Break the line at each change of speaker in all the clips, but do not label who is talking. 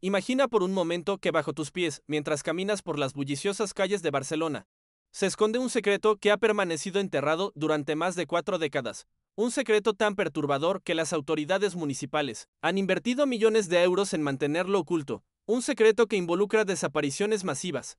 Imagina por un momento que bajo tus pies, mientras caminas por las bulliciosas calles de Barcelona, se esconde un secreto que ha permanecido enterrado durante más de 4 décadas. Un secreto tan perturbador que las autoridades municipales han invertido millones de euros en mantenerlo oculto. Un secreto que involucra desapariciones masivas,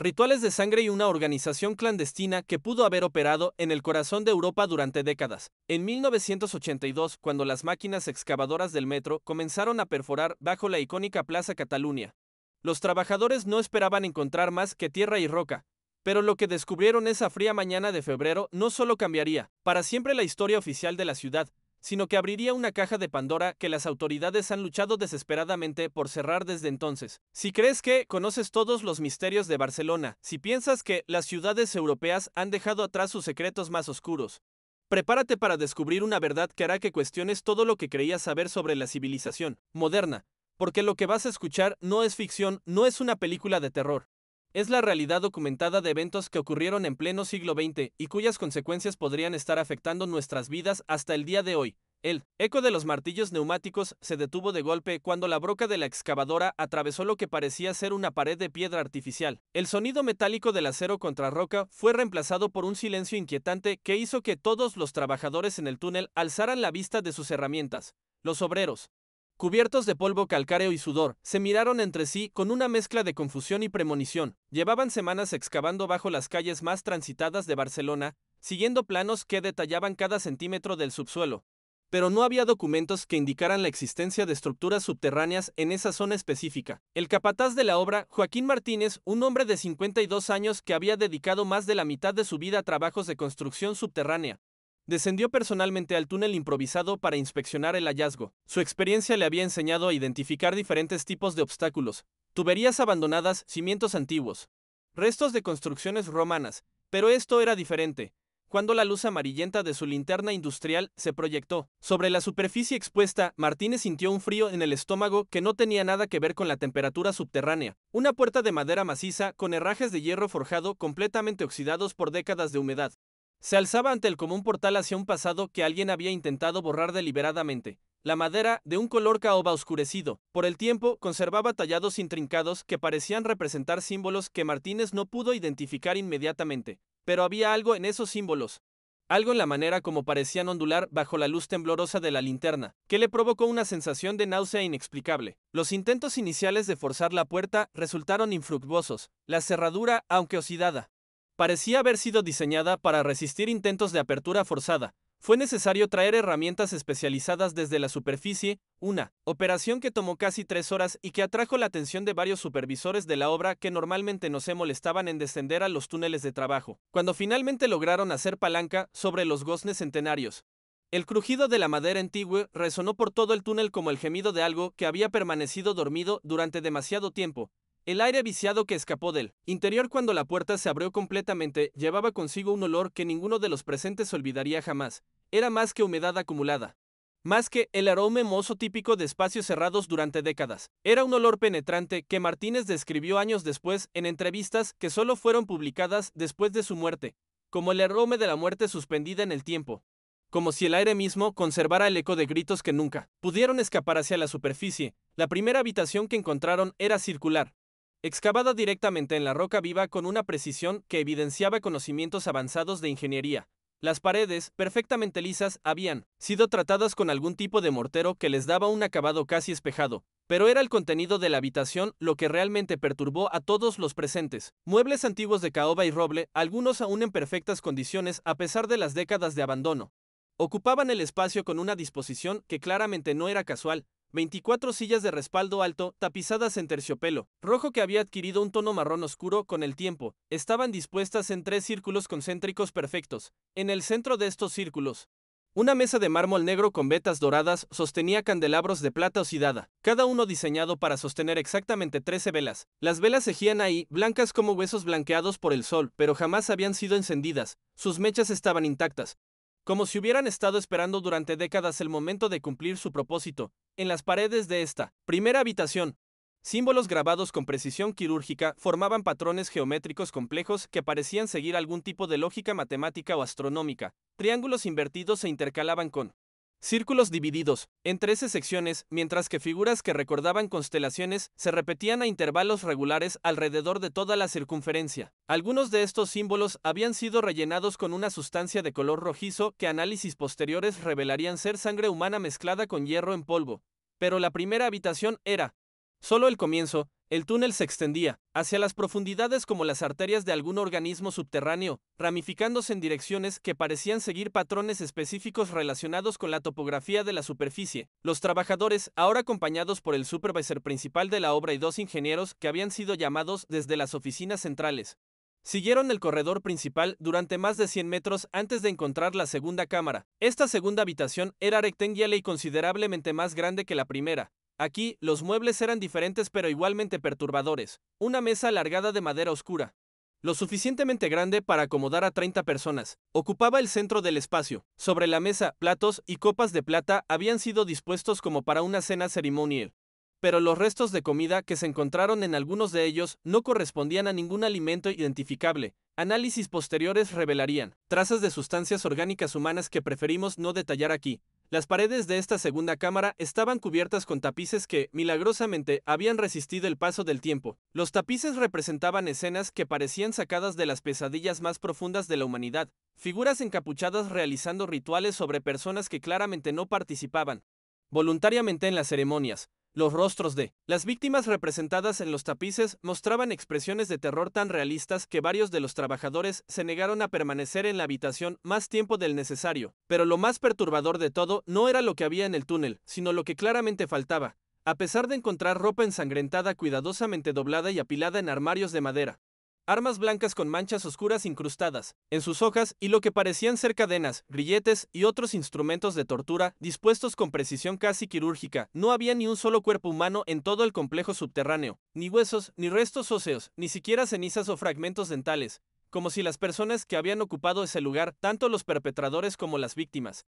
rituales de sangre y una organización clandestina que pudo haber operado en el corazón de Europa durante décadas. En 1982, cuando las máquinas excavadoras del metro comenzaron a perforar bajo la icónica Plaza Catalunya, los trabajadores no esperaban encontrar más que tierra y roca. Pero lo que descubrieron esa fría mañana de febrero no solo cambiaría para siempre la historia oficial de la ciudad, sino que abriría una caja de Pandora que las autoridades han luchado desesperadamente por cerrar desde entonces. Si crees que conoces todos los misterios de Barcelona, si piensas que las ciudades europeas han dejado atrás sus secretos más oscuros, prepárate para descubrir una verdad que hará que cuestiones todo lo que creías saber sobre la civilización moderna, porque lo que vas a escuchar no es ficción, no es una película de terror. Es la realidad documentada de eventos que ocurrieron en pleno siglo XX y cuyas consecuencias podrían estar afectando nuestras vidas hasta el día de hoy. El eco de los martillos neumáticos se detuvo de golpe cuando la broca de la excavadora atravesó lo que parecía ser una pared de piedra artificial. El sonido metálico del acero contra roca fue reemplazado por un silencio inquietante que hizo que todos los trabajadores en el túnel alzaran la vista de sus herramientas. Los obreros, cubiertos de polvo calcáreo y sudor, se miraron entre sí con una mezcla de confusión y premonición. Llevaban semanas excavando bajo las calles más transitadas de Barcelona, siguiendo planos que detallaban cada centímetro del subsuelo. Pero no había documentos que indicaran la existencia de estructuras subterráneas en esa zona específica. El capataz de la obra, Joaquín Martínez, un hombre de 52 años que había dedicado más de la mitad de su vida a trabajos de construcción subterránea, descendió personalmente al túnel improvisado para inspeccionar el hallazgo. Su experiencia le había enseñado a identificar diferentes tipos de obstáculos: tuberías abandonadas, cimientos antiguos, restos de construcciones romanas. Pero esto era diferente. Cuando la luz amarillenta de su linterna industrial se proyectó sobre la superficie expuesta, Martínez sintió un frío en el estómago que no tenía nada que ver con la temperatura subterránea. Una puerta de madera maciza con herrajes de hierro forjado completamente oxidados por décadas de humedad se alzaba ante él como un portal hacia un pasado que alguien había intentado borrar deliberadamente. La madera, de un color caoba oscurecido por el tiempo, conservaba tallados intrincados que parecían representar símbolos que Martínez no pudo identificar inmediatamente. Pero había algo en esos símbolos, algo en la manera como parecían ondular bajo la luz temblorosa de la linterna, que le provocó una sensación de náusea inexplicable. Los intentos iniciales de forzar la puerta resultaron infructuosos. La cerradura, aunque oxidada, parecía haber sido diseñada para resistir intentos de apertura forzada. Fue necesario traer herramientas especializadas desde la superficie, una operación que tomó casi 3 horas y que atrajo la atención de varios supervisores de la obra que normalmente no se molestaban en descender a los túneles de trabajo. Cuando finalmente lograron hacer palanca sobre los goznes centenarios, el crujido de la madera antigua resonó por todo el túnel como el gemido de algo que había permanecido dormido durante demasiado tiempo. El aire viciado que escapó del interior cuando la puerta se abrió completamente llevaba consigo un olor que ninguno de los presentes olvidaría jamás. Era más que humedad acumulada, más que el aroma mozo típico de espacios cerrados durante décadas. Era un olor penetrante que Martínez describió años después en entrevistas que solo fueron publicadas después de su muerte, como el aroma de la muerte suspendida en el tiempo. Como si el aire mismo conservara el eco de gritos que nunca pudieron escapar hacia la superficie. La primera habitación que encontraron era circular, excavada directamente en la roca viva con una precisión que evidenciaba conocimientos avanzados de ingeniería. Las paredes, perfectamente lisas, habían sido tratadas con algún tipo de mortero que les daba un acabado casi espejado. Pero era el contenido de la habitación lo que realmente perturbó a todos los presentes. Muebles antiguos de caoba y roble, algunos aún en perfectas condiciones a pesar de las décadas de abandono, ocupaban el espacio con una disposición que claramente no era casual. 24 sillas de respaldo alto, tapizadas en terciopelo rojo que había adquirido un tono marrón oscuro con el tiempo, estaban dispuestas en 3 círculos concéntricos perfectos. En el centro de estos círculos, una mesa de mármol negro con vetas doradas sostenía candelabros de plata oxidada, cada uno diseñado para sostener exactamente 13 velas. Las velas seguían ahí, blancas como huesos blanqueados por el sol, pero jamás habían sido encendidas. Sus mechas estaban intactas, como si hubieran estado esperando durante décadas el momento de cumplir su propósito. En las paredes de esta primera habitación, símbolos grabados con precisión quirúrgica formaban patrones geométricos complejos que parecían seguir algún tipo de lógica matemática o astronómica. Triángulos invertidos se intercalaban con Círculos divididos en 13 secciones, mientras que figuras que recordaban constelaciones se repetían a intervalos regulares alrededor de toda la circunferencia. Algunos de estos símbolos habían sido rellenados con una sustancia de color rojizo que análisis posteriores revelarían ser sangre humana mezclada con hierro en polvo. Pero la primera habitación era solo el comienzo. El túnel se extendía hacia las profundidades como las arterias de algún organismo subterráneo, ramificándose en direcciones que parecían seguir patrones específicos relacionados con la topografía de la superficie. Los trabajadores, ahora acompañados por el supervisor principal de la obra y 2 ingenieros que habían sido llamados desde las oficinas centrales, siguieron el corredor principal durante más de 100 metros antes de encontrar la segunda cámara. Esta segunda habitación era rectangular y considerablemente más grande que la primera. Aquí, los muebles eran diferentes pero igualmente perturbadores. Una mesa alargada de madera oscura, lo suficientemente grande para acomodar a 30 personas, ocupaba el centro del espacio. Sobre la mesa, platos y copas de plata habían sido dispuestos como para una cena ceremonial. Pero los restos de comida que se encontraron en algunos de ellos no correspondían a ningún alimento identificable. Análisis posteriores revelarían trazas de sustancias orgánicas humanas que preferimos no detallar aquí. Las paredes de esta segunda cámara estaban cubiertas con tapices que, milagrosamente, habían resistido el paso del tiempo. Los tapices representaban escenas que parecían sacadas de las pesadillas más profundas de la humanidad, figuras encapuchadas realizando rituales sobre personas que claramente no participaban voluntariamente en las ceremonias. Los rostros de las víctimas representadas en los tapices mostraban expresiones de terror tan realistas que varios de los trabajadores se negaron a permanecer en la habitación más tiempo del necesario. Pero lo más perturbador de todo no era lo que había en el túnel, sino lo que claramente faltaba. A pesar de encontrar ropa ensangrentada cuidadosamente doblada y apilada en armarios de madera, armas blancas con manchas oscuras incrustadas en sus hojas y lo que parecían ser cadenas, grilletes y otros instrumentos de tortura dispuestos con precisión casi quirúrgica, no había ni un solo cuerpo humano en todo el complejo subterráneo, ni huesos, ni restos óseos, ni siquiera cenizas o fragmentos dentales, como si las personas que habían ocupado ese lugar, tanto los perpetradores como las víctimas,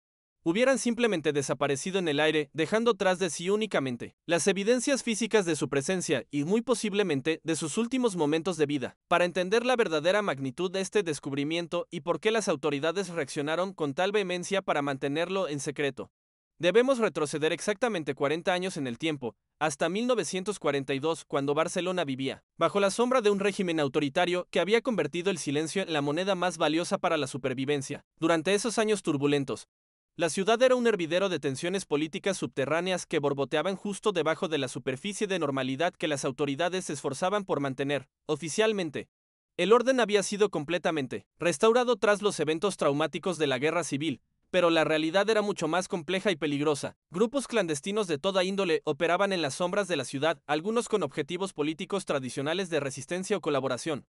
hubieran simplemente desaparecido en el aire, dejando tras de sí únicamente las evidencias físicas de su presencia y muy posiblemente de sus últimos momentos de vida. Para entender la verdadera magnitud de este descubrimiento y por qué las autoridades reaccionaron con tal vehemencia para mantenerlo en secreto, debemos retroceder exactamente 40 años en el tiempo, hasta 1942, cuando Barcelona vivía bajo la sombra de un régimen autoritario que había convertido el silencio en la moneda más valiosa para la supervivencia. Durante esos años turbulentos, la ciudad era un hervidero de tensiones políticas subterráneas que borboteaban justo debajo de la superficie de normalidad que las autoridades se esforzaban por mantener. Oficialmente, el orden había sido completamente restaurado tras los eventos traumáticos de la guerra civil, pero la realidad era mucho más compleja y peligrosa. Grupos clandestinos de toda índole operaban en las sombras de la ciudad, algunos con objetivos políticos tradicionales de resistencia o colaboración,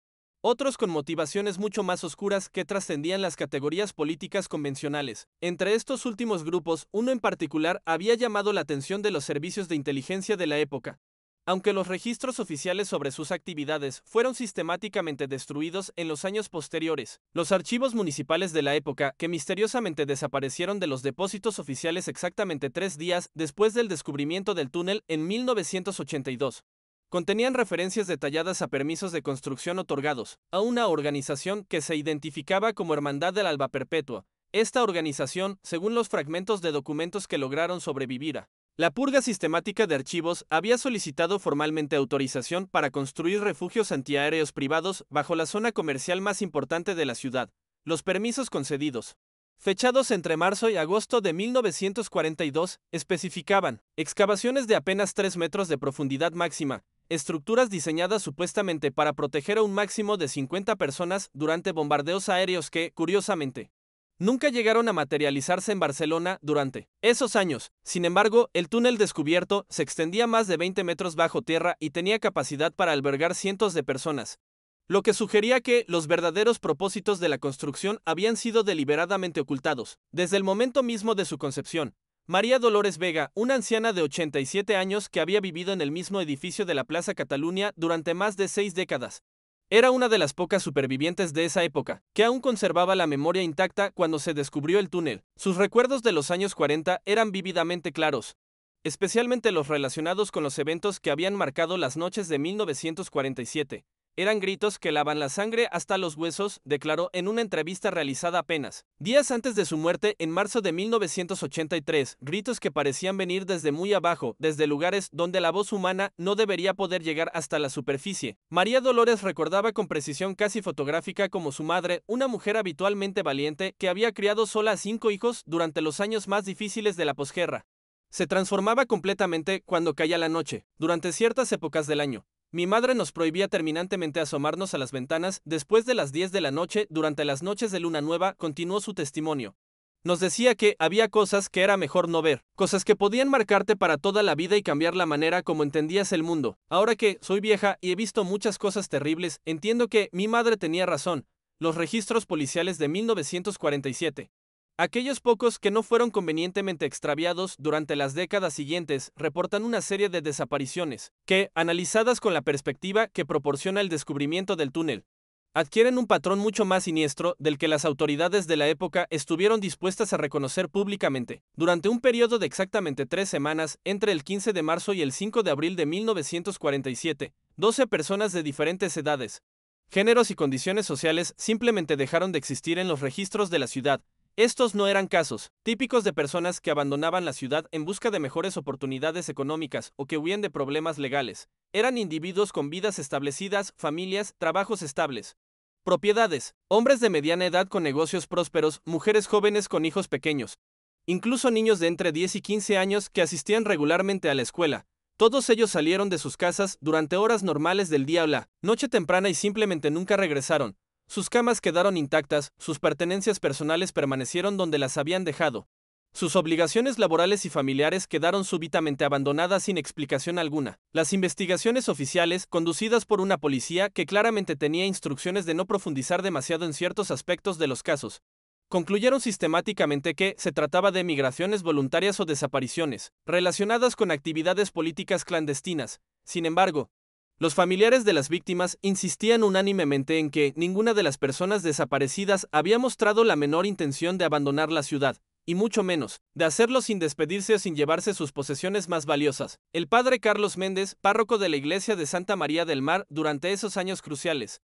otros con motivaciones mucho más oscuras que trascendían las categorías políticas convencionales. Entre estos últimos grupos, uno en particular había llamado la atención de los servicios de inteligencia de la época. Aunque los registros oficiales sobre sus actividades fueron sistemáticamente destruidos en los años posteriores, los archivos municipales de la época, que misteriosamente desaparecieron de los depósitos oficiales exactamente 3 días después del descubrimiento del túnel en 1982, contenían referencias detalladas a permisos de construcción otorgados a una organización que se identificaba como Hermandad del Alba Perpetua. Esta organización, según los fragmentos de documentos que lograron sobrevivir a la purga sistemática de archivos, había solicitado formalmente autorización para construir refugios antiaéreos privados bajo la zona comercial más importante de la ciudad. Los permisos concedidos, fechados entre marzo y agosto de 1942, especificaban excavaciones de apenas 3 metros de profundidad máxima, estructuras diseñadas supuestamente para proteger a un máximo de 50 personas durante bombardeos aéreos que, curiosamente, nunca llegaron a materializarse en Barcelona durante esos años. Sin embargo, el túnel descubierto se extendía más de 20 metros bajo tierra y tenía capacidad para albergar cientos de personas, lo que sugería que los verdaderos propósitos de la construcción habían sido deliberadamente ocultados. Desde el momento mismo de su concepción, María Dolores Vega, una anciana de 87 años que había vivido en el mismo edificio de la Plaza Cataluña durante más de 6 décadas, era una de las pocas supervivientes de esa época, que aún conservaba la memoria intacta cuando se descubrió el túnel. Sus recuerdos de los años 40 eran vívidamente claros, especialmente los relacionados con los eventos que habían marcado las noches de 1947. Eran gritos que lavan la sangre hasta los huesos, declaró en una entrevista realizada apenas días antes de su muerte en marzo de 1983, gritos que parecían venir desde muy abajo, desde lugares donde la voz humana no debería poder llegar hasta la superficie. María Dolores recordaba con precisión casi fotográfica como su madre, una mujer habitualmente valiente que había criado sola a 5 hijos durante los años más difíciles de la posguerra. Se transformaba completamente cuando caía la noche, durante ciertas épocas del año. Mi madre nos prohibía terminantemente asomarnos a las ventanas después de las 10 de la noche durante las noches de luna nueva, continuó su testimonio. Nos decía que había cosas que era mejor no ver, cosas que podían marcarte para toda la vida y cambiar la manera como entendías el mundo. Ahora que soy vieja y he visto muchas cosas terribles, entiendo que mi madre tenía razón. Los registros policiales de 1947. Aquellos pocos que no fueron convenientemente extraviados durante las décadas siguientes reportan una serie de desapariciones que, analizadas con la perspectiva que proporciona el descubrimiento del túnel, adquieren un patrón mucho más siniestro del que las autoridades de la época estuvieron dispuestas a reconocer públicamente. Durante un periodo de exactamente 3 semanas, entre el 15 de marzo y el 5 de abril de 1947, 12 personas de diferentes edades, géneros y condiciones sociales simplemente dejaron de existir en los registros de la ciudad. Estos no eran casos típicos de personas que abandonaban la ciudad en busca de mejores oportunidades económicas o que huían de problemas legales. Eran individuos con vidas establecidas, familias, trabajos estables, propiedades, hombres de mediana edad con negocios prósperos, mujeres jóvenes con hijos pequeños, incluso niños de entre 10 y 15 años que asistían regularmente a la escuela. Todos ellos salieron de sus casas durante horas normales del día o la noche temprana y simplemente nunca regresaron. Sus camas quedaron intactas, sus pertenencias personales permanecieron donde las habían dejado. Sus obligaciones laborales y familiares quedaron súbitamente abandonadas sin explicación alguna. Las investigaciones oficiales, conducidas por una policía que claramente tenía instrucciones de no profundizar demasiado en ciertos aspectos de los casos, concluyeron sistemáticamente que se trataba de migraciones voluntarias o desapariciones, relacionadas con actividades políticas clandestinas. Sin embargo, los familiares de las víctimas insistían unánimemente en que ninguna de las personas desaparecidas había mostrado la menor intención de abandonar la ciudad, y mucho menos, de hacerlo sin despedirse o sin llevarse sus posesiones más valiosas. El padre Carlos Méndez, párroco de la iglesia de Santa María del Mar durante esos años cruciales,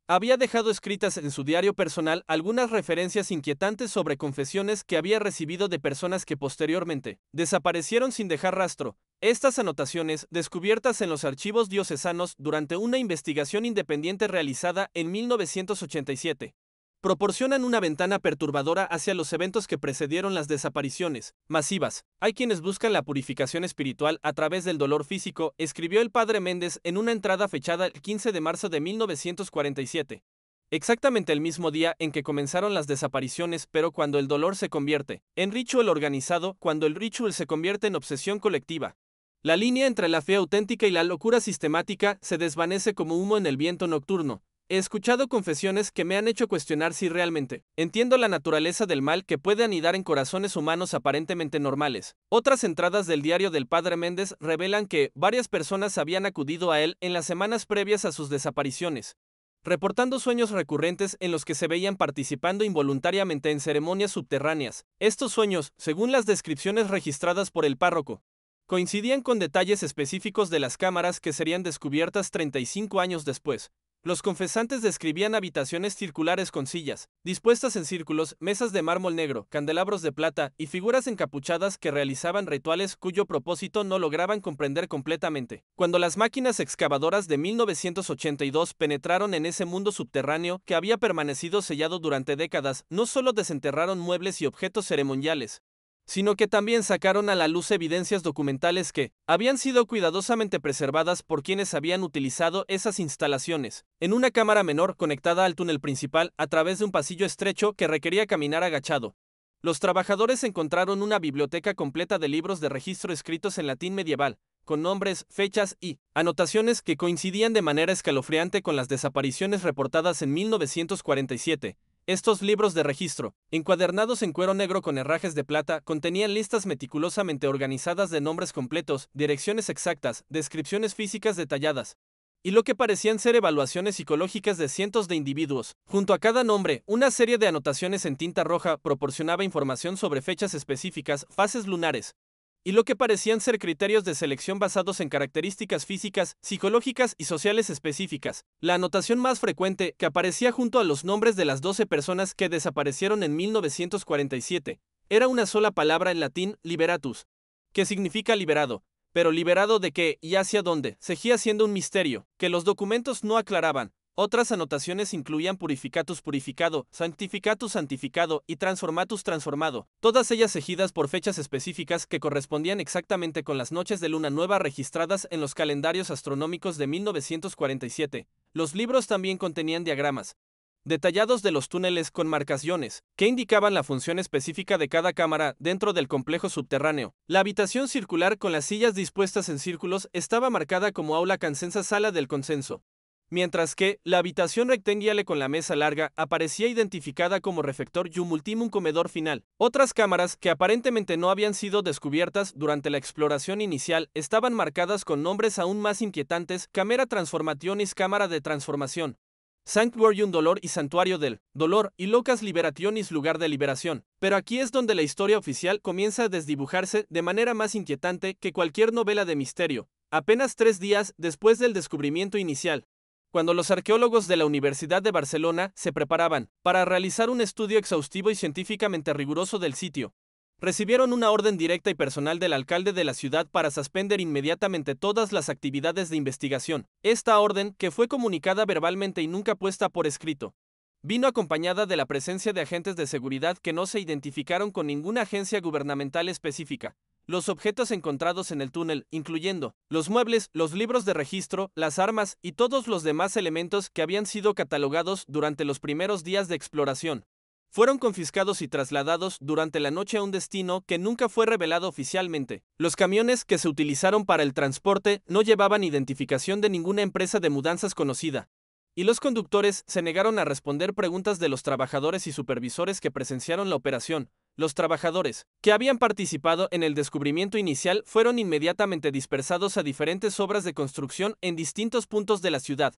había dejado escritas en su diario personal algunas referencias inquietantes sobre confesiones que había recibido de personas que posteriormente desaparecieron sin dejar rastro. Estas anotaciones, descubiertas en los archivos diocesanos durante una investigación independiente realizada en 1987, proporcionan una ventana perturbadora hacia los eventos que precedieron las desapariciones masivas. Hay quienes buscan la purificación espiritual a través del dolor físico, escribió el padre Méndez en una entrada fechada el 15 de marzo de 1947. Exactamente el mismo día en que comenzaron las desapariciones, pero cuando el dolor se convierte en ritual organizado, cuando el ritual se convierte en obsesión colectiva. La línea entre la fe auténtica y la locura sistemática se desvanece como humo en el viento nocturno. He escuchado confesiones que me han hecho cuestionar si realmente entiendo la naturaleza del mal que puede anidar en corazones humanos aparentemente normales. Otras entradas del diario del padre Méndez revelan que varias personas habían acudido a él en las semanas previas a sus desapariciones, reportando sueños recurrentes en los que se veían participando involuntariamente en ceremonias subterráneas. Estos sueños, según las descripciones registradas por el párroco, coincidían con detalles específicos de las cámaras que serían descubiertas 35 años después. Los confesantes describían habitaciones circulares con sillas, dispuestas en círculos, mesas de mármol negro, candelabros de plata y figuras encapuchadas que realizaban rituales cuyo propósito no lograban comprender completamente. Cuando las máquinas excavadoras de 1982 penetraron en ese mundo subterráneo que había permanecido sellado durante décadas, no solo desenterraron muebles y objetos ceremoniales, sino que también sacaron a la luz evidencias documentales que habían sido cuidadosamente preservadas por quienes habían utilizado esas instalaciones. En una cámara menor conectada al túnel principal a través de un pasillo estrecho que requería caminar agachado, los trabajadores encontraron una biblioteca completa de libros de registro escritos en latín medieval, con nombres, fechas y anotaciones que coincidían de manera escalofriante con las desapariciones reportadas en 1947. Estos libros de registro, encuadernados en cuero negro con herrajes de plata, contenían listas meticulosamente organizadas de nombres completos, direcciones exactas, descripciones físicas detalladas, y lo que parecían ser evaluaciones psicológicas de cientos de individuos. Junto a cada nombre, una serie de anotaciones en tinta roja proporcionaba información sobre fechas específicas, fases lunares, y lo que parecían ser criterios de selección basados en características físicas, psicológicas y sociales específicas. La anotación más frecuente, que aparecía junto a los nombres de las 12 personas que desaparecieron en 1947, era una sola palabra en latín, liberatus, que significa liberado. Pero liberado de qué y hacia dónde, seguía siendo un misterio, que los documentos no aclaraban. Otras anotaciones incluían purificatus purificado, sanctificatus santificado y transformatus transformado, todas ellas seguidas por fechas específicas que correspondían exactamente con las noches de luna nueva registradas en los calendarios astronómicos de 1947. Los libros también contenían diagramas detallados de los túneles con marcaciones, que indicaban la función específica de cada cámara dentro del complejo subterráneo. La habitación circular con las sillas dispuestas en círculos estaba marcada como aula cansensa sala del consenso, mientras que la habitación rectangular con la mesa larga aparecía identificada como refector multimum comedor final. Otras cámaras que aparentemente no habían sido descubiertas durante la exploración inicial estaban marcadas con nombres aún más inquietantes: Camera Transformationis, cámara de transformación, Sanctuarium Dolor y Santuario del Dolor, y Locus Liberationis, lugar de liberación. Pero aquí es donde la historia oficial comienza a desdibujarse de manera más inquietante que cualquier novela de misterio. Apenas 3 días después del descubrimiento inicial, cuando los arqueólogos de la Universidad de Barcelona se preparaban para realizar un estudio exhaustivo y científicamente riguroso del sitio, recibieron una orden directa y personal del alcalde de la ciudad para suspender inmediatamente todas las actividades de investigación. Esta orden, que fue comunicada verbalmente y nunca puesta por escrito, vino acompañada de la presencia de agentes de seguridad que no se identificaron con ninguna agencia gubernamental específica. Los objetos encontrados en el túnel, incluyendo los muebles, los libros de registro, las armas y todos los demás elementos que habían sido catalogados durante los primeros días de exploración, fueron confiscados y trasladados durante la noche a un destino que nunca fue revelado oficialmente. Los camiones que se utilizaron para el transporte no llevaban identificación de ninguna empresa de mudanzas conocida, y los conductores se negaron a responder preguntas de los trabajadores y supervisores que presenciaron la operación. Los trabajadores que habían participado en el descubrimiento inicial fueron inmediatamente dispersados a diferentes obras de construcción en distintos puntos de la ciudad,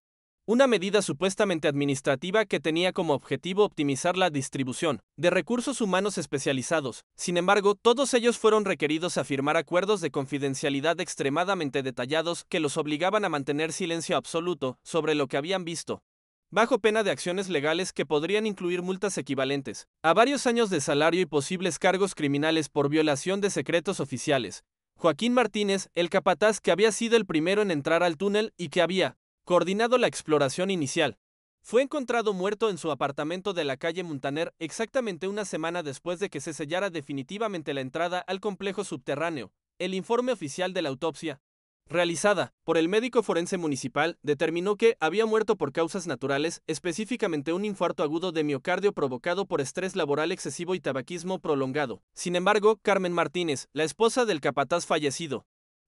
una medida supuestamente administrativa que tenía como objetivo optimizar la distribución de recursos humanos especializados. Sin embargo, todos ellos fueron requeridos a firmar acuerdos de confidencialidad extremadamente detallados que los obligaban a mantener silencio absoluto sobre lo que habían visto, bajo pena de acciones legales que podrían incluir multas equivalentes a varios años de salario y posibles cargos criminales por violación de secretos oficiales. Joaquín Martínez, el capataz que había sido el primero en entrar al túnel y que había coordinado la exploración inicial, fue encontrado muerto en su apartamento de la calle Muntaner exactamente una semana después de que se sellara definitivamente la entrada al complejo subterráneo. El informe oficial de la autopsia, realizada por el médico forense municipal, determinó que había muerto por causas naturales, específicamente un infarto agudo de miocardio provocado por estrés laboral excesivo y tabaquismo prolongado. Sin embargo, Carmen Martínez, la esposa del capataz fallecido,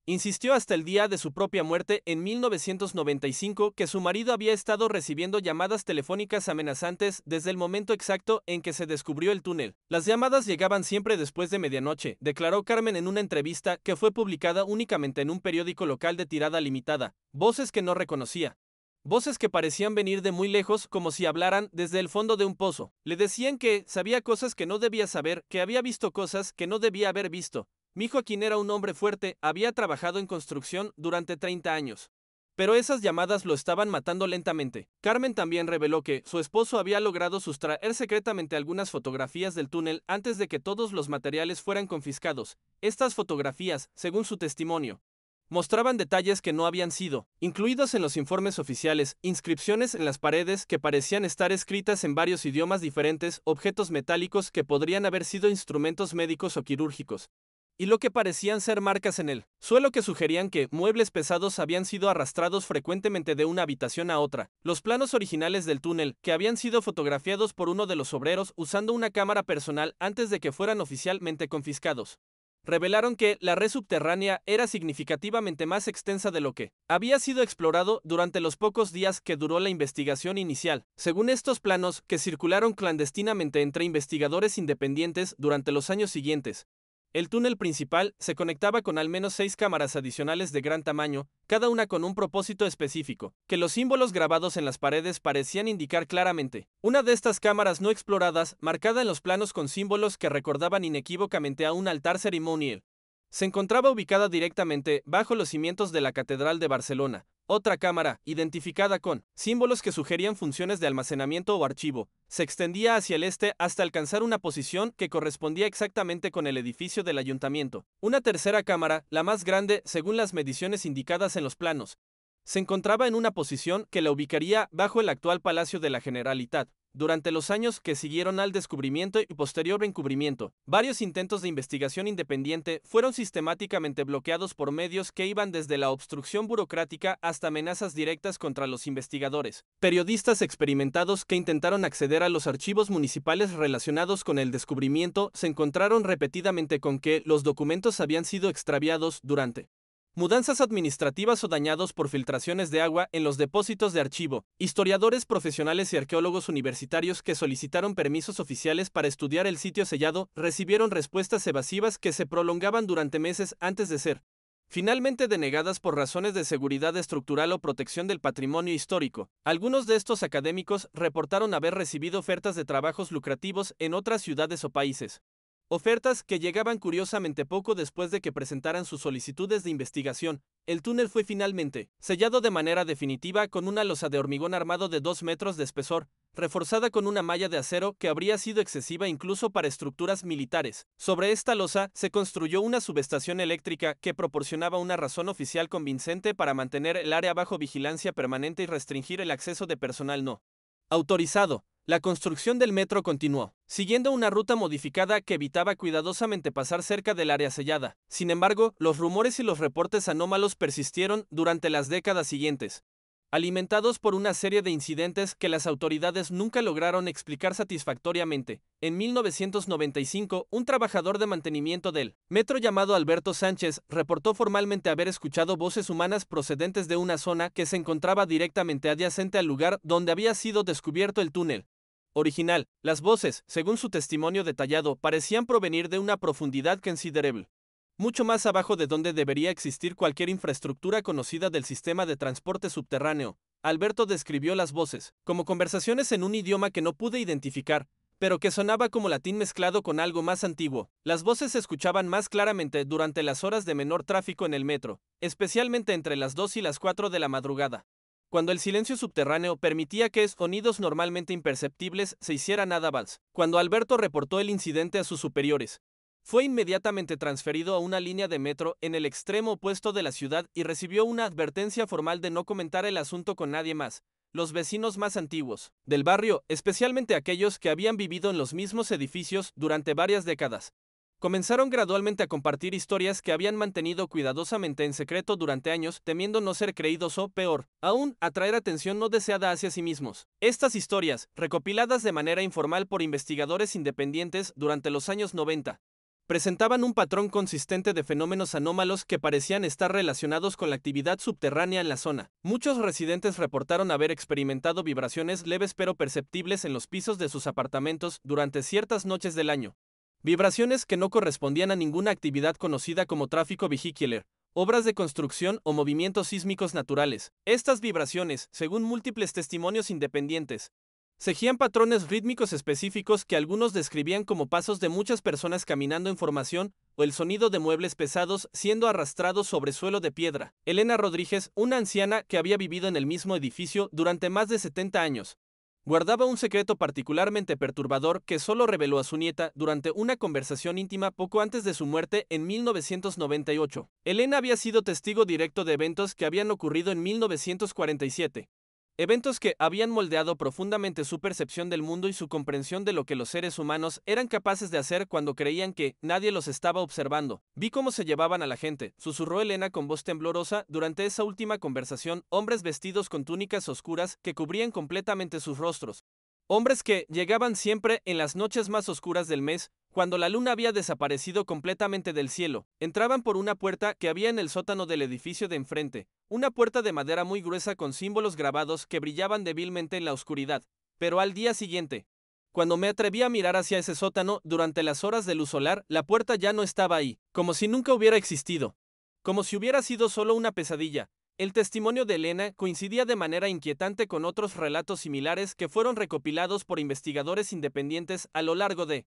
insistió hasta el día de su propia muerte en 1995 que su marido había estado recibiendo llamadas telefónicas amenazantes desde el momento exacto en que se descubrió el túnel. Las llamadas llegaban siempre después de medianoche, declaró Carmen en una entrevista que fue publicada únicamente en un periódico local de tirada limitada. Voces que no reconocía. Voces que parecían venir de muy lejos, como si hablaran desde el fondo de un pozo. Le decían que sabía cosas que no debía saber, que había visto cosas que no debía haber visto. Mi Joaquín era un hombre fuerte, había trabajado en construcción durante 30 años. Pero esas llamadas lo estaban matando lentamente. Carmen también reveló que su esposo había logrado sustraer secretamente algunas fotografías del túnel antes de que todos los materiales fueran confiscados. Estas fotografías, según su testimonio, mostraban detalles que no habían sido incluidos en los informes oficiales, inscripciones en las paredes que parecían estar escritas en varios idiomas diferentes, objetos metálicos que podrían haber sido instrumentos médicos o quirúrgicos, y lo que parecían ser marcas en el suelo que sugerían que muebles pesados habían sido arrastrados frecuentemente de una habitación a otra. Los planos originales del túnel, que habían sido fotografiados por uno de los obreros usando una cámara personal antes de que fueran oficialmente confiscados, revelaron que la red subterránea era significativamente más extensa de lo que había sido explorado durante los pocos días que duró la investigación inicial. Según estos planos, que circularon clandestinamente entre investigadores independientes durante los años siguientes, el túnel principal se conectaba con al menos 6 cámaras adicionales de gran tamaño, cada una con un propósito específico, que los símbolos grabados en las paredes parecían indicar claramente. Una de estas cámaras no exploradas, marcada en los planos con símbolos que recordaban inequívocamente a un altar ceremonial, Se encontraba ubicada directamente bajo los cimientos de la Catedral de Barcelona. Otra cámara, identificada con símbolos que sugerían funciones de almacenamiento o archivo, se extendía hacia el este hasta alcanzar una posición que correspondía exactamente con el edificio del ayuntamiento. Una tercera cámara, la más grande según las mediciones indicadas en los planos, se encontraba en una posición que la ubicaría bajo el actual Palacio de la Generalitat. Durante los años que siguieron al descubrimiento y posterior encubrimiento, varios intentos de investigación independiente fueron sistemáticamente bloqueados por medios que iban desde la obstrucción burocrática hasta amenazas directas contra los investigadores. Periodistas experimentados que intentaron acceder a los archivos municipales relacionados con el descubrimiento se encontraron repetidamente con que los documentos habían sido extraviados durante mudanzas administrativas o dañados por filtraciones de agua en los depósitos de archivo. Historiadores profesionales y arqueólogos universitarios que solicitaron permisos oficiales para estudiar el sitio sellado recibieron respuestas evasivas que se prolongaban durante meses antes de ser finalmente denegadas por razones de seguridad estructural o protección del patrimonio histórico. Algunos de estos académicos reportaron haber recibido ofertas de trabajos lucrativos en otras ciudades o países. Ofertas que llegaban curiosamente poco después de que presentaran sus solicitudes de investigación. El túnel fue finalmente sellado de manera definitiva con una losa de hormigón armado de 2 metros de espesor, reforzada con una malla de acero que habría sido excesiva incluso para estructuras militares. Sobre esta losa se construyó una subestación eléctrica que proporcionaba una razón oficial convincente para mantener el área bajo vigilancia permanente y restringir el acceso de personal no autorizado. La construcción del metro continuó, siguiendo una ruta modificada que evitaba cuidadosamente pasar cerca del área sellada. Sin embargo, los rumores y los reportes anómalos persistieron durante las décadas siguientes, alimentados por una serie de incidentes que las autoridades nunca lograron explicar satisfactoriamente. En 1995, un trabajador de mantenimiento del metro llamado Alberto Sánchez reportó formalmente haber escuchado voces humanas procedentes de una zona que se encontraba directamente adyacente al lugar donde había sido descubierto el túnel original. Las voces, según su testimonio detallado, parecían provenir de una profundidad considerable, mucho más abajo de donde debería existir cualquier infraestructura conocida del sistema de transporte subterráneo. Alberto describió las voces como conversaciones en un idioma que no pude identificar, pero que sonaba como latín mezclado con algo más antiguo. Las voces se escuchaban más claramente durante las horas de menor tráfico en el metro, especialmente entre las 2 y las 4 de la madrugada, cuando el silencio subterráneo permitía que sonidos normalmente imperceptibles se hicieran audibles. Cuando Alberto reportó el incidente a sus superiores, fue inmediatamente transferido a una línea de metro en el extremo opuesto de la ciudad y recibió una advertencia formal de no comentar el asunto con nadie más. Los vecinos más antiguos del barrio, especialmente aquellos que habían vivido en los mismos edificios durante varias décadas, comenzaron gradualmente a compartir historias que habían mantenido cuidadosamente en secreto durante años, temiendo no ser creídos o, peor aún, atraer atención no deseada hacia sí mismos. Estas historias, recopiladas de manera informal por investigadores independientes durante los años 90, presentaban un patrón consistente de fenómenos anómalos que parecían estar relacionados con la actividad subterránea en la zona. Muchos residentes reportaron haber experimentado vibraciones leves pero perceptibles en los pisos de sus apartamentos durante ciertas noches del año. Vibraciones que no correspondían a ninguna actividad conocida como tráfico vehicular, obras de construcción o movimientos sísmicos naturales. Estas vibraciones, según múltiples testimonios independientes, seguían patrones rítmicos específicos que algunos describían como pasos de muchas personas caminando en formación o el sonido de muebles pesados siendo arrastrados sobre suelo de piedra. Elena Rodríguez, una anciana que había vivido en el mismo edificio durante más de 70 años, guardaba un secreto particularmente perturbador que solo reveló a su nieta durante una conversación íntima poco antes de su muerte en 1998. Elena había sido testigo directo de eventos que habían ocurrido en 1947. Eventos que habían moldeado profundamente su percepción del mundo y su comprensión de lo que los seres humanos eran capaces de hacer cuando creían que nadie los estaba observando. Vi cómo se llevaban a la gente, susurró Elena con voz temblorosa durante esa última conversación, hombres vestidos con túnicas oscuras que cubrían completamente sus rostros. Hombres que llegaban siempre en las noches más oscuras del mes, cuando la luna había desaparecido completamente del cielo. Entraban por una puerta que había en el sótano del edificio de enfrente, una puerta de madera muy gruesa con símbolos grabados que brillaban débilmente en la oscuridad. Pero al día siguiente, cuando me atreví a mirar hacia ese sótano durante las horas de luz solar, la puerta ya no estaba ahí, como si nunca hubiera existido, como si hubiera sido solo una pesadilla. El testimonio de Elena coincidía de manera inquietante con otros relatos similares que fueron recopilados por investigadores independientes a lo largo de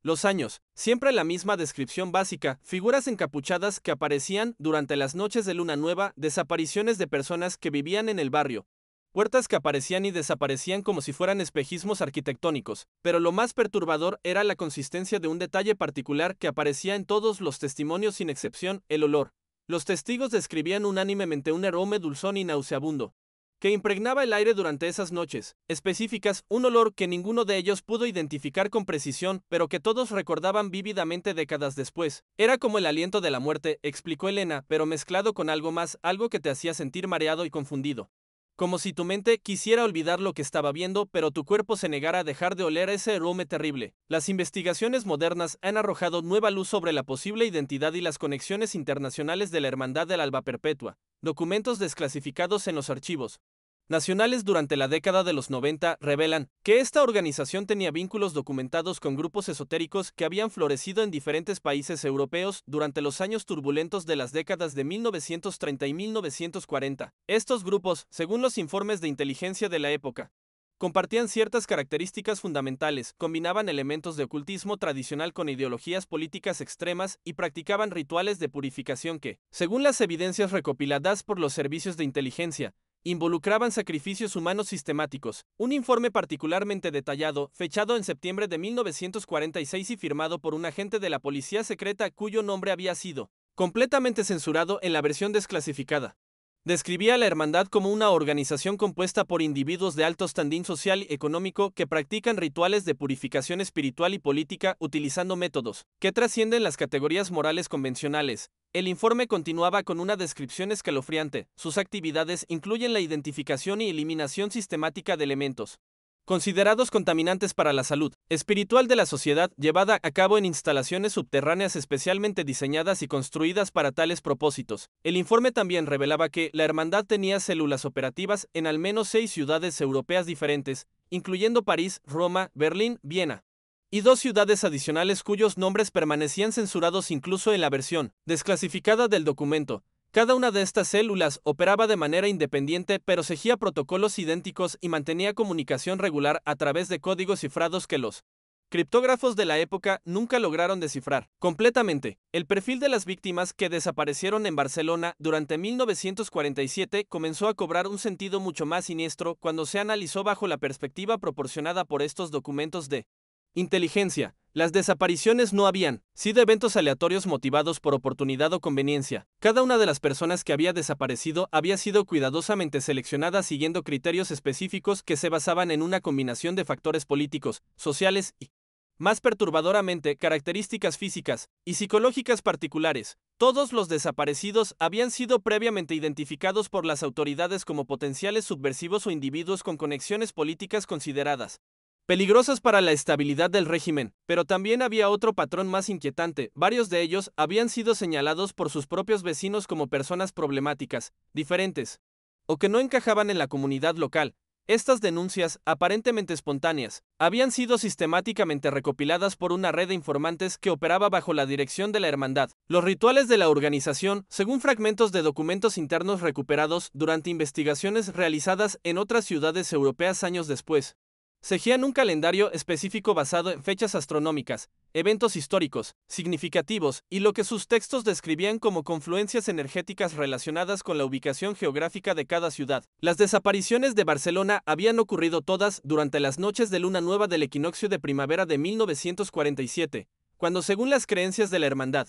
Los años, siempre la misma descripción básica, figuras encapuchadas que aparecían durante las noches de luna nueva, desapariciones de personas que vivían en el barrio, puertas que aparecían y desaparecían como si fueran espejismos arquitectónicos, pero lo más perturbador era la consistencia de un detalle particular que aparecía en todos los testimonios sin excepción: el olor. Los testigos describían unánimemente un aroma dulzón y nauseabundo que impregnaba el aire durante esas noches específicas, un olor que ninguno de ellos pudo identificar con precisión, pero que todos recordaban vívidamente décadas después. Era como el aliento de la muerte, explicó Elena, pero mezclado con algo más, algo que te hacía sentir mareado y confundido. Como si tu mente quisiera olvidar lo que estaba viendo, pero tu cuerpo se negara a dejar de oler ese aroma terrible. Las investigaciones modernas han arrojado nueva luz sobre la posible identidad y las conexiones internacionales de la Hermandad del Alba Perpetua. Documentos desclasificados en los archivos nacionales durante la década de los 90 revelan que esta organización tenía vínculos documentados con grupos esotéricos que habían florecido en diferentes países europeos durante los años turbulentos de las décadas de 1930 y 1940. Estos grupos, según los informes de inteligencia de la época, compartían ciertas características fundamentales, combinaban elementos de ocultismo tradicional con ideologías políticas extremas y practicaban rituales de purificación que, según las evidencias recopiladas por los servicios de inteligencia, involucraban sacrificios humanos sistemáticos. Un informe particularmente detallado, fechado en septiembre de 1946 y firmado por un agente de la policía secreta cuyo nombre había sido completamente censurado en la versión desclasificada, describía a la hermandad como una organización compuesta por individuos de alto standing social y económico que practican rituales de purificación espiritual y política utilizando métodos que trascienden las categorías morales convencionales. El informe continuaba con una descripción escalofriante. Sus actividades incluyen la identificación y eliminación sistemática de elementos considerados contaminantes para la salud espiritual de la sociedad, llevada a cabo en instalaciones subterráneas especialmente diseñadas y construidas para tales propósitos. El informe también revelaba que la hermandad tenía células operativas en al menos 6 ciudades europeas diferentes, incluyendo París, Roma, Berlín, Viena, y 2 ciudades adicionales cuyos nombres permanecían censurados incluso en la versión desclasificada del documento. Cada una de estas células operaba de manera independiente, pero seguía protocolos idénticos y mantenía comunicación regular a través de códigos cifrados que los criptógrafos de la época nunca lograron descifrar completamente. El perfil de las víctimas que desaparecieron en Barcelona durante 1947 comenzó a cobrar un sentido mucho más siniestro cuando se analizó bajo la perspectiva proporcionada por estos documentos de inteligencia. Las desapariciones no habían sido eventos aleatorios motivados por oportunidad o conveniencia. Cada una de las personas que había desaparecido había sido cuidadosamente seleccionada siguiendo criterios específicos que se basaban en una combinación de factores políticos, sociales y, más perturbadoramente, características físicas y psicológicas particulares. Todos los desaparecidos habían sido previamente identificados por las autoridades como potenciales subversivos o individuos con conexiones políticas consideradas peligrosas para la estabilidad del régimen, pero también había otro patrón más inquietante. Varios de ellos habían sido señalados por sus propios vecinos como personas problemáticas, diferentes, o que no encajaban en la comunidad local. Estas denuncias, aparentemente espontáneas, habían sido sistemáticamente recopiladas por una red de informantes que operaba bajo la dirección de la hermandad. Los rituales de la organización, según fragmentos de documentos internos recuperados durante investigaciones realizadas en otras ciudades europeas años después, seguían un calendario específico basado en fechas astronómicas, eventos históricos, significativos, y lo que sus textos describían como confluencias energéticas relacionadas con la ubicación geográfica de cada ciudad. Las desapariciones de Barcelona habían ocurrido todas durante las noches de luna nueva del equinoccio de primavera de 1947, cuando, según las creencias de la hermandad,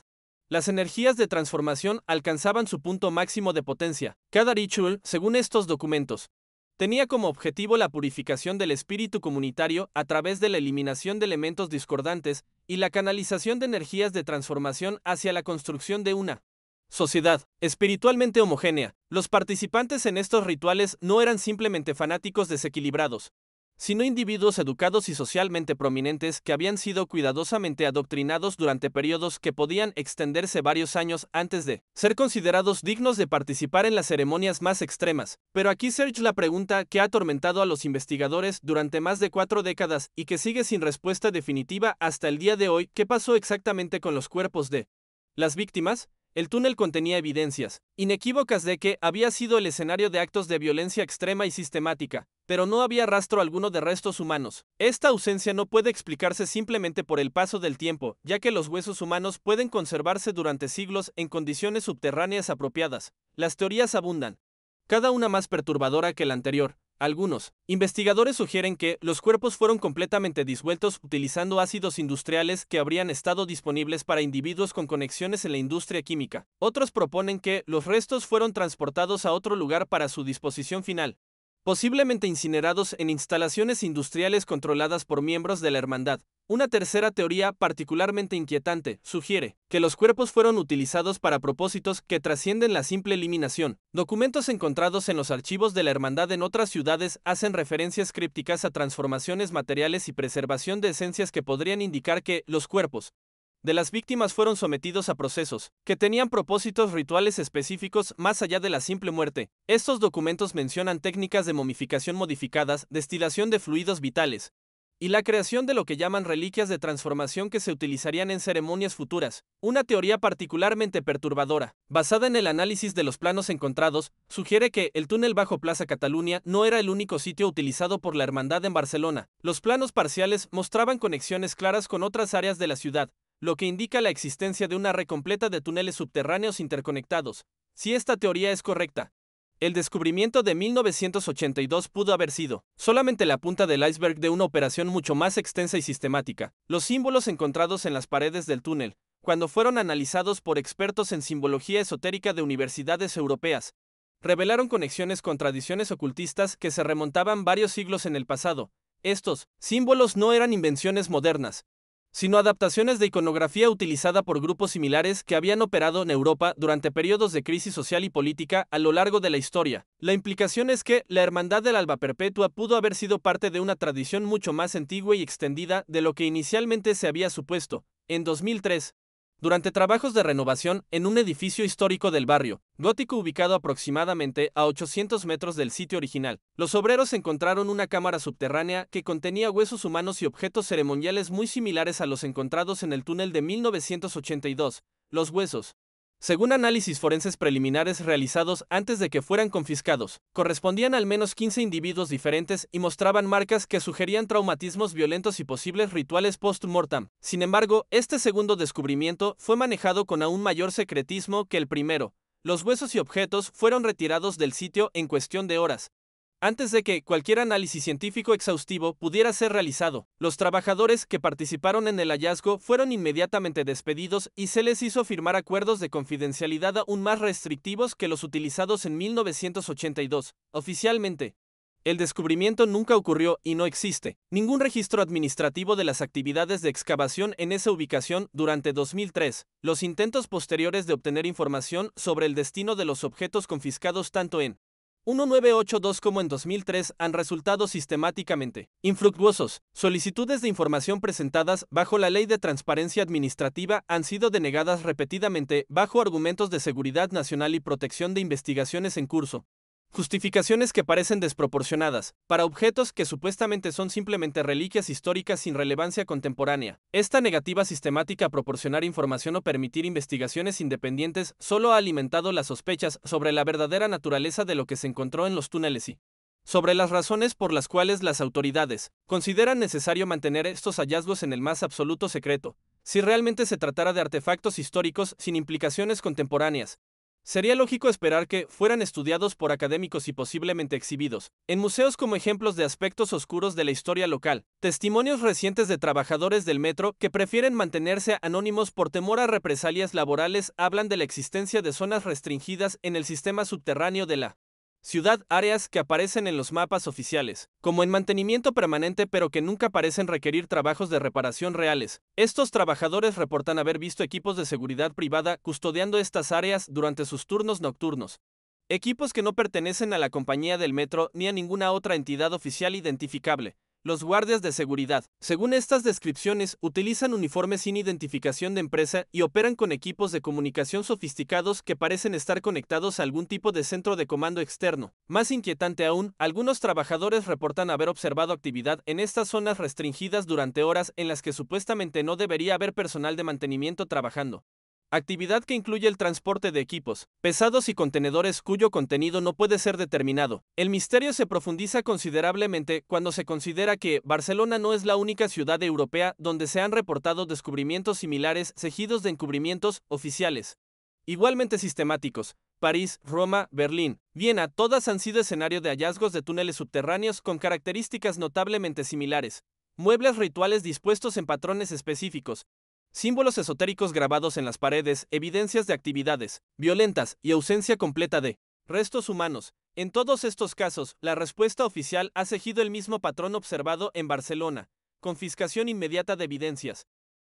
las energías de transformación alcanzaban su punto máximo de potencia. Cada ritual, según estos documentos, tenía como objetivo la purificación del espíritu comunitario a través de la eliminación de elementos discordantes y la canalización de energías de transformación hacia la construcción de una sociedad espiritualmente homogénea. Los participantes en estos rituales no eran simplemente fanáticos desequilibrados, sino individuos educados y socialmente prominentes que habían sido cuidadosamente adoctrinados durante periodos que podían extenderse varios años antes de ser considerados dignos de participar en las ceremonias más extremas. Pero aquí surge la pregunta que ha atormentado a los investigadores durante más de 4 décadas y que sigue sin respuesta definitiva hasta el día de hoy. ¿Qué pasó exactamente con los cuerpos de las víctimas? El túnel contenía evidencias inequívocas de que había sido el escenario de actos de violencia extrema y sistemática. pero no había rastro alguno de restos humanos. Esta ausencia no puede explicarse simplemente por el paso del tiempo, ya que los huesos humanos pueden conservarse durante siglos en condiciones subterráneas apropiadas. Las teorías abundan, cada una más perturbadora que la anterior. Algunos investigadores sugieren que los cuerpos fueron completamente disueltos utilizando ácidos industriales que habrían estado disponibles para individuos con conexiones en la industria química. Otros proponen que los restos fueron transportados a otro lugar para su disposición final, posiblemente incinerados en instalaciones industriales controladas por miembros de la hermandad. Una tercera teoría, particularmente inquietante, sugiere que los cuerpos fueron utilizados para propósitos que trascienden la simple eliminación. Documentos encontrados en los archivos de la hermandad en otras ciudades hacen referencias crípticas a transformaciones materiales y preservación de esencias que podrían indicar que los cuerpos de las víctimas fueron sometidos a procesos que tenían propósitos rituales específicos más allá de la simple muerte. Estos documentos mencionan técnicas de momificación modificadas, destilación de fluidos vitales y la creación de lo que llaman reliquias de transformación que se utilizarían en ceremonias futuras. Una teoría particularmente perturbadora, basada en el análisis de los planos encontrados, sugiere que el túnel bajo Plaza Cataluña no era el único sitio utilizado por la hermandad en Barcelona. Los planos parciales mostraban conexiones claras con otras áreas de la ciudad, lo que indica la existencia de una red completa de túneles subterráneos interconectados. Si esta teoría es correcta, el descubrimiento de 1982 pudo haber sido solamente la punta del iceberg de una operación mucho más extensa y sistemática. Los símbolos encontrados en las paredes del túnel, cuando fueron analizados por expertos en simbología esotérica de universidades europeas, revelaron conexiones con tradiciones ocultistas que se remontaban varios siglos en el pasado. Estos símbolos no eran invenciones modernas, sino adaptaciones de iconografía utilizada por grupos similares que habían operado en Europa durante periodos de crisis social y política a lo largo de la historia. La implicación es que la Hermandad del Alba Perpetua pudo haber sido parte de una tradición mucho más antigua y extendida de lo que inicialmente se había supuesto. En 2003, durante trabajos de renovación en un edificio histórico del barrio gótico ubicado aproximadamente a 800 metros del sitio original, los obreros encontraron una cámara subterránea que contenía huesos humanos y objetos ceremoniales muy similares a los encontrados en el túnel de 1982. Los huesos, según análisis forenses preliminares realizados antes de que fueran confiscados, correspondían a al menos 15 individuos diferentes y mostraban marcas que sugerían traumatismos violentos y posibles rituales post-mortem. Sin embargo, este segundo descubrimiento fue manejado con aún mayor secretismo que el primero. Los huesos y objetos fueron retirados del sitio en cuestión de horas, antes de que cualquier análisis científico exhaustivo pudiera ser realizado. Los trabajadores que participaron en el hallazgo fueron inmediatamente despedidos y se les hizo firmar acuerdos de confidencialidad aún más restrictivos que los utilizados en 1982. Oficialmente, el descubrimiento nunca ocurrió y no existe ningún registro administrativo de las actividades de excavación en esa ubicación durante 2003. Los intentos posteriores de obtener información sobre el destino de los objetos confiscados tanto en 1982 como en 2003 han resultado sistemáticamente infructuosos. Solicitudes de información presentadas bajo la Ley de Transparencia Administrativa han sido denegadas repetidamente bajo argumentos de seguridad nacional y protección de investigaciones en curso. Justificaciones que parecen desproporcionadas para objetos que supuestamente son simplemente reliquias históricas sin relevancia contemporánea. Esta negativa sistemática a proporcionar información o permitir investigaciones independientes solo ha alimentado las sospechas sobre la verdadera naturaleza de lo que se encontró en los túneles y sobre las razones por las cuales las autoridades consideran necesario mantener estos hallazgos en el más absoluto secreto. Si realmente se tratara de artefactos históricos sin implicaciones contemporáneas, sería lógico esperar que fueran estudiados por académicos y posiblemente exhibidos en museos como ejemplos de aspectos oscuros de la historia local. Testimonios recientes de trabajadores del metro que prefieren mantenerse anónimos por temor a represalias laborales hablan de la existencia de zonas restringidas en el sistema subterráneo de la ciudad, áreas que aparecen en los mapas oficiales como en mantenimiento permanente pero que nunca parecen requerir trabajos de reparación reales. Estos trabajadores reportan haber visto equipos de seguridad privada custodiando estas áreas durante sus turnos nocturnos. Equipos que no pertenecen a la compañía del metro ni a ninguna otra entidad oficial identificable. Los guardias de seguridad, según estas descripciones, utilizan uniformes sin identificación de empresa y operan con equipos de comunicación sofisticados que parecen estar conectados a algún tipo de centro de comando externo. Más inquietante aún, algunos trabajadores reportan haber observado actividad en estas zonas restringidas durante horas en las que supuestamente no debería haber personal de mantenimiento trabajando. actividad que incluye el transporte de equipos pesados y contenedores cuyo contenido no puede ser determinado. El misterio se profundiza considerablemente cuando se considera que Barcelona no es la única ciudad europea donde se han reportado descubrimientos similares seguidos de encubrimientos oficiales igualmente sistemáticos. París, Roma, Berlín, Viena, todas han sido escenario de hallazgos de túneles subterráneos con características notablemente similares. Muebles rituales dispuestos en patrones específicos, símbolos esotéricos grabados en las paredes, evidencias de actividades violentas y ausencia completa de restos humanos. En todos estos casos, la respuesta oficial ha seguido el mismo patrón observado en Barcelona: confiscación inmediata de evidencias,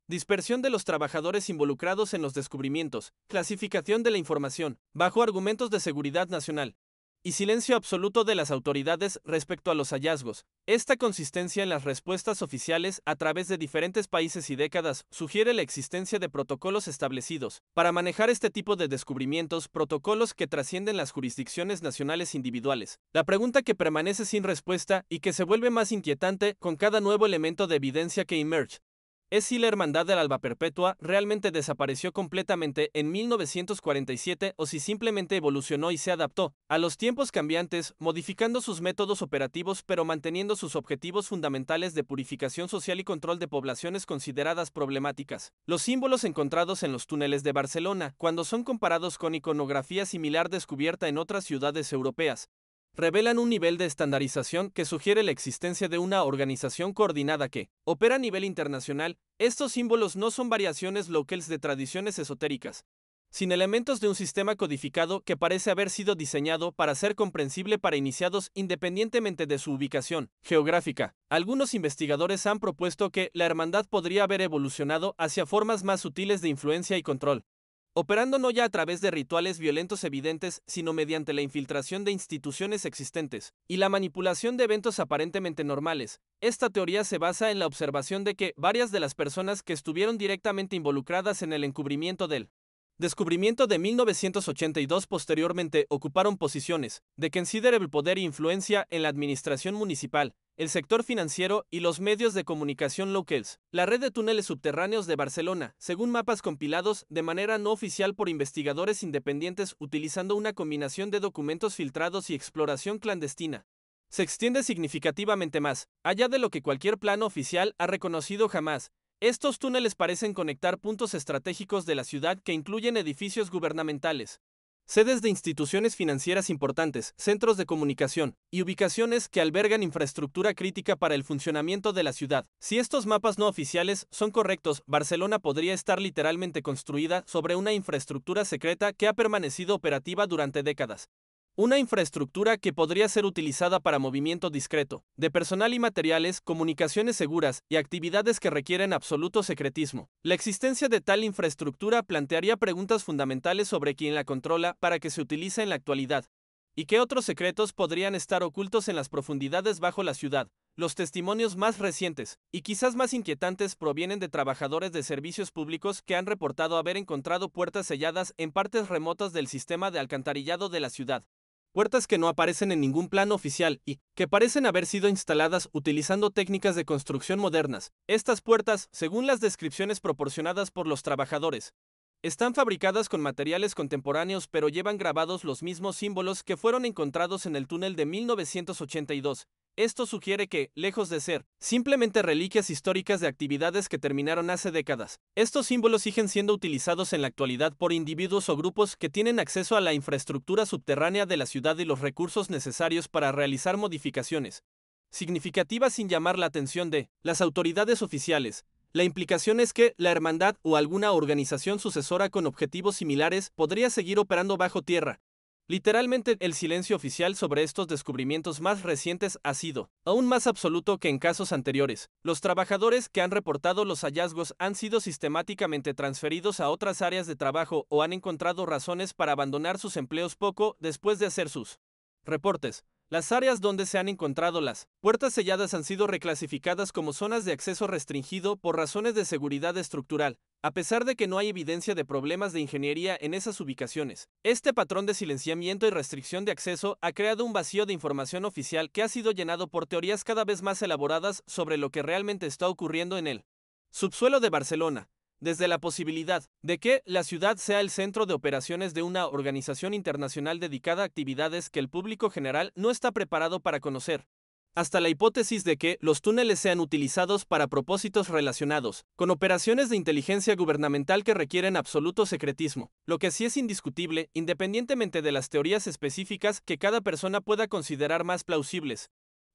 dispersión de los trabajadores involucrados en los descubrimientos, clasificación de la información, bajo argumentos de seguridad nacional, y silencio absoluto de las autoridades respecto a los hallazgos. Esta consistencia en las respuestas oficiales a través de diferentes países y décadas sugiere la existencia de protocolos establecidos para manejar este tipo de descubrimientos, protocolos que trascienden las jurisdicciones nacionales individuales. La pregunta que permanece sin respuesta y que se vuelve más inquietante con cada nuevo elemento de evidencia que emerge es si la Hermandad del Alba Perpetua realmente desapareció completamente en 1947 o si simplemente evolucionó y se adaptó a los tiempos cambiantes, modificando sus métodos operativos pero manteniendo sus objetivos fundamentales de purificación social y control de poblaciones consideradas problemáticas. Los símbolos encontrados en los túneles de Barcelona, cuando son comparados con iconografía similar descubierta en otras ciudades europeas, revelan un nivel de estandarización que sugiere la existencia de una organización coordinada que opera a nivel internacional. Estos símbolos no son variaciones locales de tradiciones esotéricas, sino elementos de un sistema codificado que parece haber sido diseñado para ser comprensible para iniciados independientemente de su ubicación geográfica. Algunos investigadores han propuesto que la hermandad podría haber evolucionado hacia formas más sutiles de influencia y control, operando no ya a través de rituales violentos evidentes, sino mediante la infiltración de instituciones existentes y la manipulación de eventos aparentemente normales. Esta teoría se basa en la observación de que varias de las personas que estuvieron directamente involucradas en el encubrimiento del descubrimiento de 1982 posteriormente ocuparon posiciones de considerable poder e influencia en la administración municipal, el sector financiero y los medios de comunicación locales. La red de túneles subterráneos de Barcelona, según mapas compilados de manera no oficial por investigadores independientes utilizando una combinación de documentos filtrados y exploración clandestina, se extiende significativamente más allá de lo que cualquier plano oficial ha reconocido jamás. Estos túneles parecen conectar puntos estratégicos de la ciudad que incluyen edificios gubernamentales, sedes de instituciones financieras importantes, centros de comunicación y ubicaciones que albergan infraestructura crítica para el funcionamiento de la ciudad. Si estos mapas no oficiales son correctos, Barcelona podría estar literalmente construida sobre una infraestructura secreta que ha permanecido operativa durante décadas. Una infraestructura que podría ser utilizada para movimiento discreto de personal y materiales, comunicaciones seguras y actividades que requieren absoluto secretismo. La existencia de tal infraestructura plantearía preguntas fundamentales sobre quién la controla, para qué se utiliza en la actualidad, y qué otros secretos podrían estar ocultos en las profundidades bajo la ciudad. Los testimonios más recientes, y quizás más inquietantes, provienen de trabajadores de servicios públicos que han reportado haber encontrado puertas selladas en partes remotas del sistema de alcantarillado de la ciudad. Puertas que no aparecen en ningún plano oficial y que parecen haber sido instaladas utilizando técnicas de construcción modernas. Estas puertas, según las descripciones proporcionadas por los trabajadores, están fabricadas con materiales contemporáneos pero llevan grabados los mismos símbolos que fueron encontrados en el túnel de 1982. Esto sugiere que, lejos de ser simplemente reliquias históricas de actividades que terminaron hace décadas, estos símbolos siguen siendo utilizados en la actualidad por individuos o grupos que tienen acceso a la infraestructura subterránea de la ciudad y los recursos necesarios para realizar modificaciones significativas sin llamar la atención de las autoridades oficiales. La implicación es que la hermandad o alguna organización sucesora con objetivos similares podría seguir operando bajo tierra. Literalmente, el silencio oficial sobre estos descubrimientos más recientes ha sido aún más absoluto que en casos anteriores. Los trabajadores que han reportado los hallazgos han sido sistemáticamente transferidos a otras áreas de trabajo o han encontrado razones para abandonar sus empleos poco después de hacer sus reportes. Las áreas donde se han encontrado las puertas selladas han sido reclasificadas como zonas de acceso restringido por razones de seguridad estructural, a pesar de que no hay evidencia de problemas de ingeniería en esas ubicaciones. Este patrón de silenciamiento y restricción de acceso ha creado un vacío de información oficial que ha sido llenado por teorías cada vez más elaboradas sobre lo que realmente está ocurriendo en el subsuelo de Barcelona. desde la posibilidad de que la ciudad sea el centro de operaciones de una organización internacional dedicada a actividades que el público general no está preparado para conocer, hasta la hipótesis de que los túneles sean utilizados para propósitos relacionados con operaciones de inteligencia gubernamental que requieren absoluto secretismo. Lo que sí es indiscutible, independientemente de las teorías específicas que cada persona pueda considerar más plausibles,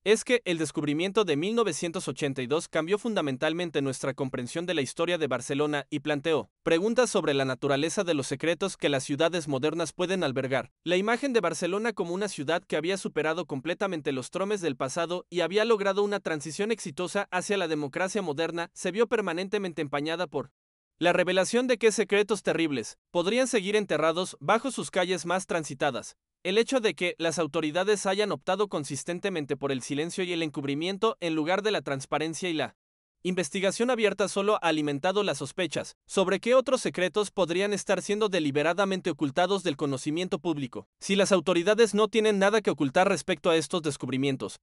es que el descubrimiento de 1982 cambió fundamentalmente nuestra comprensión de la historia de Barcelona y planteó preguntas sobre la naturaleza de los secretos que las ciudades modernas pueden albergar. La imagen de Barcelona como una ciudad que había superado completamente los tromes del pasado y había logrado una transición exitosa hacia la democracia moderna se vio permanentemente empañada por la revelación de que secretos terribles podrían seguir enterrados bajo sus calles más transitadas. El hecho de que las autoridades hayan optado consistentemente por el silencio y el encubrimiento en lugar de la transparencia y la investigación abierta solo ha alimentado las sospechas sobre qué otros secretos podrían estar siendo deliberadamente ocultados del conocimiento público. Si las autoridades no tienen nada que ocultar respecto a estos descubrimientos,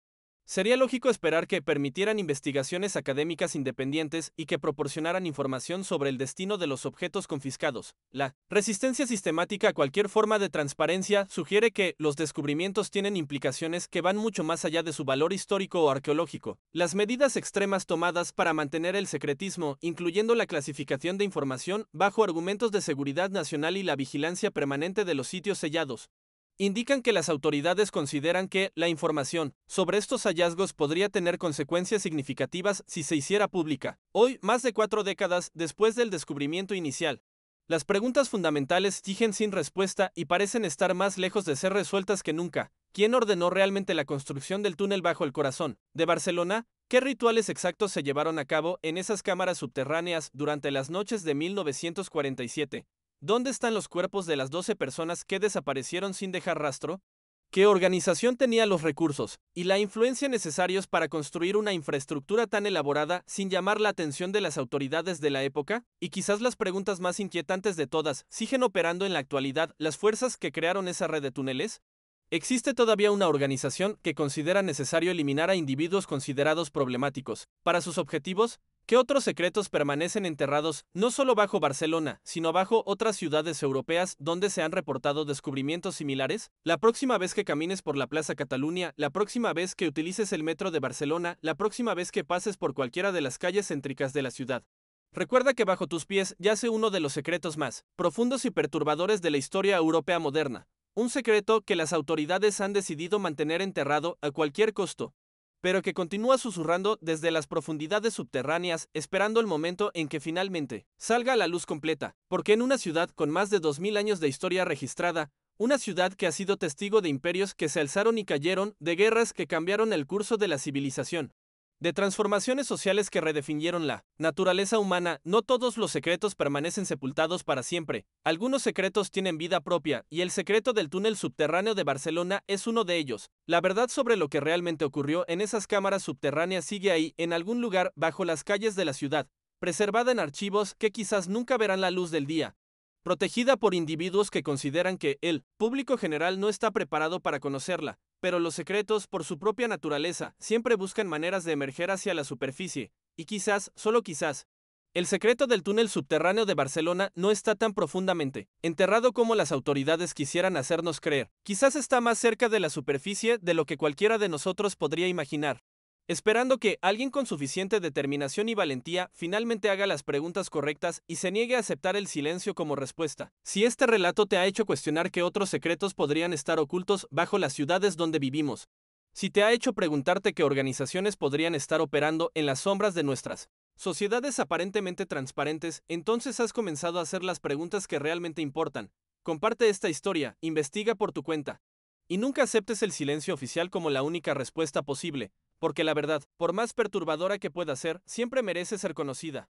sería lógico esperar que permitieran investigaciones académicas independientes y que proporcionaran información sobre el destino de los objetos confiscados. La resistencia sistemática a cualquier forma de transparencia sugiere que los descubrimientos tienen implicaciones que van mucho más allá de su valor histórico o arqueológico. Las medidas extremas tomadas para mantener el secretismo, incluyendo la clasificación de información bajo argumentos de seguridad nacional y la vigilancia permanente de los sitios sellados, indican que las autoridades consideran que la información sobre estos hallazgos podría tener consecuencias significativas si se hiciera pública. Hoy, más de 4 décadas después del descubrimiento inicial, las preguntas fundamentales siguen sin respuesta y parecen estar más lejos de ser resueltas que nunca. ¿Quién ordenó realmente la construcción del túnel bajo el corazón de Barcelona? ¿Qué rituales exactos se llevaron a cabo en esas cámaras subterráneas durante las noches de 1947? ¿Dónde están los cuerpos de las 12 personas que desaparecieron sin dejar rastro? ¿Qué organización tenía los recursos y la influencia necesarios para construir una infraestructura tan elaborada sin llamar la atención de las autoridades de la época? Y quizás las preguntas más inquietantes de todas, ¿siguen operando en la actualidad las fuerzas que crearon esa red de túneles? ¿Existe todavía una organización que considera necesario eliminar a individuos considerados problemáticos para sus objetivos? ¿Qué otros secretos permanecen enterrados no solo bajo Barcelona, sino bajo otras ciudades europeas donde se han reportado descubrimientos similares? La próxima vez que camines por la Plaza Cataluña, la próxima vez que utilices el metro de Barcelona, la próxima vez que pases por cualquiera de las calles céntricas de la ciudad, recuerda que bajo tus pies yace uno de los secretos más profundos y perturbadores de la historia europea moderna. Un secreto que las autoridades han decidido mantener enterrado a cualquier costo, pero que continúa susurrando desde las profundidades subterráneas, esperando el momento en que finalmente salga a la luz completa, porque en una ciudad con más de 2000 años de historia registrada, una ciudad que ha sido testigo de imperios que se alzaron y cayeron, de guerras que cambiaron el curso de la civilización, de transformaciones sociales que redefinieron la naturaleza humana, no todos los secretos permanecen sepultados para siempre. Algunos secretos tienen vida propia, y el secreto del túnel subterráneo de Barcelona es uno de ellos. La verdad sobre lo que realmente ocurrió en esas cámaras subterráneas sigue ahí, en algún lugar bajo las calles de la ciudad, preservada en archivos que quizás nunca verán la luz del día, protegida por individuos que consideran que el público general no está preparado para conocerla. Pero los secretos, por su propia naturaleza, siempre buscan maneras de emerger hacia la superficie, y quizás, solo quizás, el secreto del túnel subterráneo de Barcelona no está tan profundamente enterrado como las autoridades quisieran hacernos creer. Quizás está más cerca de la superficie de lo que cualquiera de nosotros podría imaginar, esperando que alguien con suficiente determinación y valentía finalmente haga las preguntas correctas y se niegue a aceptar el silencio como respuesta. Si este relato te ha hecho cuestionar qué otros secretos podrían estar ocultos bajo las ciudades donde vivimos, si te ha hecho preguntarte qué organizaciones podrían estar operando en las sombras de nuestras sociedades aparentemente transparentes, entonces has comenzado a hacer las preguntas que realmente importan. Comparte esta historia, investiga por tu cuenta, y nunca aceptes el silencio oficial como la única respuesta posible, porque la verdad, por más perturbadora que pueda ser, siempre merece ser conocida.